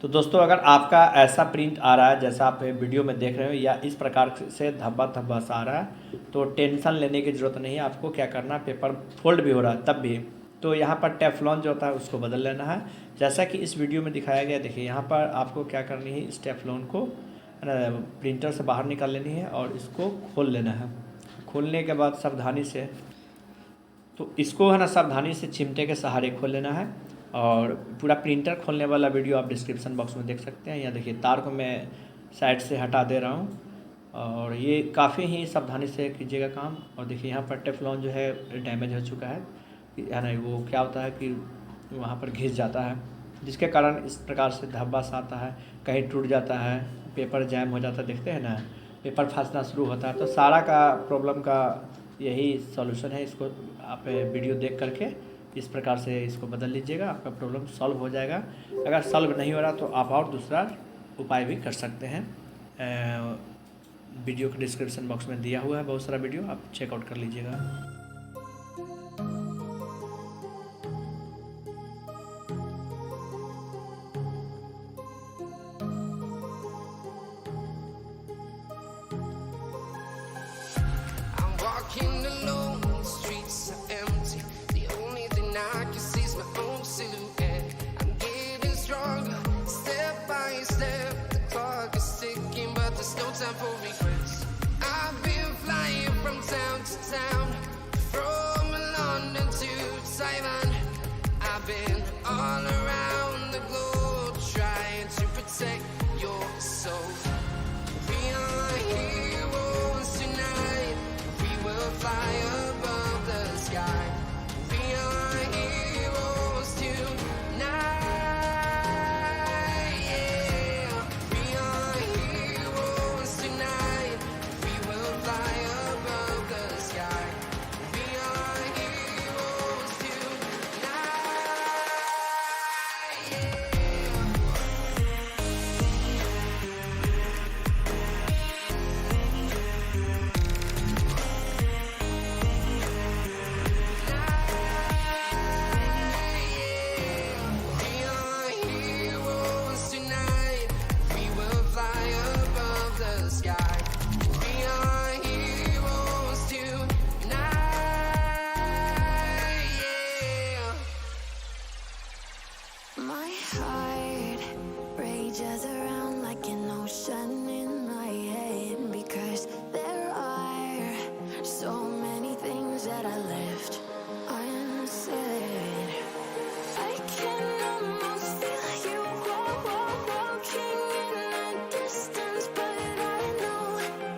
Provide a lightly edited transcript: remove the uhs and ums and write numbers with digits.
तो दोस्तों अगर आपका ऐसा प्रिंट आ रहा है जैसा आप वीडियो में देख रहे हो या इस प्रकार से धब्बा धब्बा सा आ रहा है तो टेंशन लेने की ज़रूरत नहीं है। आपको क्या करना है, पेपर फोल्ड भी हो रहा है तब भी तो यहाँ पर टेफ्लॉन जो होता है उसको बदल लेना है, जैसा कि इस वीडियो में दिखाया गया। देखिए यहाँ पर आपको क्या करनी है, इस टेफ्लॉन को प्रिंटर से बाहर निकाल लेनी है और इसको खोल लेना है। खोलने के बाद सावधानी से तो इसको है ना सावधानी से चिमटे के सहारे खोल लेना है। और पूरा प्रिंटर खोलने वाला वीडियो आप डिस्क्रिप्शन बॉक्स में देख सकते हैं। यहाँ देखिए तार को मैं साइड से हटा दे रहा हूँ और ये काफ़ी ही सावधानी से कीजिएगा काम। और देखिए यहाँ पर टेफ्लॉन जो है डैमेज हो चुका है ना, वो क्या होता है कि वहाँ पर घिस जाता है जिसके कारण इस प्रकार से धब्बा सा आता है, कहीं टूट जाता है, पेपर जैम हो जाता है, देखते हैं ना, पेपर फंसना शुरू होता है। तो सारा का प्रॉब्लम का यही सॉल्यूशन है। इसको आप वीडियो देख करके इस प्रकार से इसको बदल लीजिएगा, आपका प्रॉब्लम सॉल्व हो जाएगा। अगर सॉल्व नहीं हो रहा तो आप और दूसरा उपाय भी कर सकते हैं। वीडियो के डिस्क्रिप्शन बॉक्स में दिया हुआ है बहुत सारा वीडियो, आप चेकआउट कर लीजिएगा। Walking alone, the streets are empty. The only thing I can see is my own silhouette. I'm getting stronger, step by step. The clock is ticking, but there's no time for regrets. I've been flying from town to town, from London to Taiwan. I've been all around the globe, trying to protect your soul. We are heroes tonight. Fly above the sky. We are heroes tonight. Yeah. We are heroes tonight. We will fly above the sky. We are heroes tonight. Yeah. My heart